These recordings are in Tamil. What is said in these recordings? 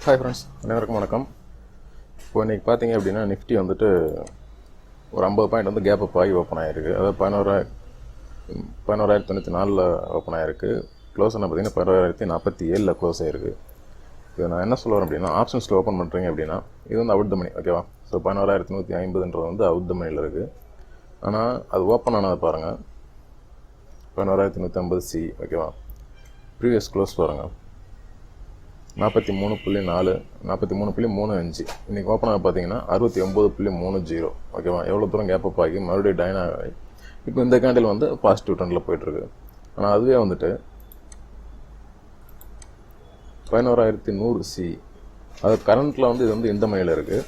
ஹாய் ஃப்ரெண்ட்ஸ், அனைவருக்கும் வணக்கம். இப்போ இன்றைக்கி பார்த்தீங்க அப்படின்னா நிஃப்டி வந்துட்டு ஒரு 50 பாயிண்ட் வந்து கேப் அப் ஆகி ஓப்பன் ஆகிருக்கு. அதாவது 11,094 ஓப்பன் ஆகிருக்கு. க்ளோஸ் என்ன பார்த்தீங்கன்னா 11,047 க்ளோஸ் ஆகிருக்கு. இது நான் என்ன சொல்ல வரேன் அப்படின்னா, ஆப்ஷன்ஸில் ஓப்பன் பண்ணுறீங்க அப்படின்னா இது வந்து அவுட் த மணி, ஓகேவா? ஸோ 11,150 வந்து அவுட் த மணியில் இருக்குது. ஆனால் அது ஓப்பன் ஆனது பாருங்கள், 11,150 ஓகேவா? ப்ரீவியஸ் க்ளோஸ் பாருங்கள் 43.4 43.35. இன்றைக்கி ஓப்பன் ஆக பார்த்தீங்கன்னா 69.30, ஓகேவா? எவ்வளோ தூரம் கேப் அப் ஆகி மறுபடியும் டைன் ஆகி இப்போ இந்த கேண்டில் வந்து பாசிட்டிவ் ட்ரெண்டில் போயிட்டுருக்கு. ஆனால் அதுவே வந்துட்டு 11,100 அது கரண்ட்டில் வந்து இது வந்து இந்த மணியில் இருக்குது.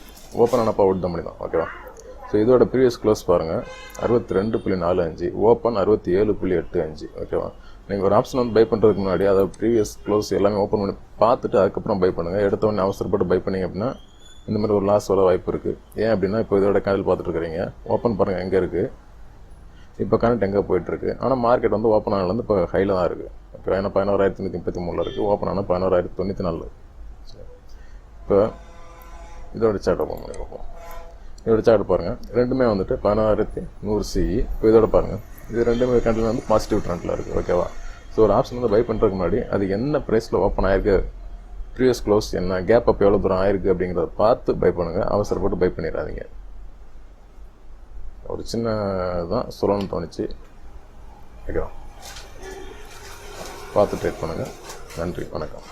ஓப்பன் ஆனப்போ அவுட் த மணி தான், ஓகேவா? ஸோ இதோட ப்ரீவியஸ் க்ளோஸ் பாருங்கள் 62.45, ஓப்பன் 67.85, ஓகேவா? நீங்கள் ஒரு ஆப்ஷன் வந்து பை பண்ணுறதுக்கு முன்னாடி அதை ப்ரீவியஸ் க்ளோஸ் எல்லாமே ஓப்பன் பண்ணி பார்த்துட்டு அதுக்கப்புறம் பை பண்ணுங்கள். எடுத்தவொடனே அவசரப்பட்டு பை பண்ணிங்க அப்படின்னா இந்த மாதிரி ஒரு லாஸ் வர வாய்ப்பு இருக்குது. ஏன் அப்படின்னா இப்போ இதோட கேண்டில் பார்த்துட்டு இருக்கிறீங்க, ஓப்பன் பாருங்கள் எங்கே இருக்குது, இப்போ கரண்ட் எங்கே போயிட்டுருக்கு. ஆனால் மார்க்கெட் வந்து ஓப்பன் ஆனதுலேருந்து இப்போ ஹையில் தான் இருக்குது, ஓகே? ஏன்னா 11,133 இருக்குது, ஓப்பன் ஆனால் 11,094. இப்போ இதோட சார்ட் ஓப்பன் பண்ணி பார்ப்போம். இதோட சார்ட் பாருங்கள், ரெண்டுமே வந்துட்டு 11,100 இப்போ இதோட பாருங்கள், இது ரெண்டுமே கேண்டில் வந்து பாசிட்டிவ் ட்ரெண்டில் இருக்குது, ஓகேவா? ஸோ ஒரு ஆப்ஷன் வந்து பை பண்ணுறதுக்கு முன்னாடி அது என்ன ப்ரைஸில் ஓப்பன் ஆயிருக்கு, ப்ரீவியஸ் க்ளோஸ் என்ன, கேப் அப் எவ்வளோ தூரம் ஆயிருக்கு அப்படிங்கிறத பார்த்து பை பண்ணுங்கள். அவசரப்பட்டு பை பண்ணிடாதீங்க. ஒரு சின்ன தான் சொல்லணும்னு தோணுச்சு, ஓகேவா? பார்த்து ட்ரேட் பண்ணுங்கள். நன்றி, வணக்கம்.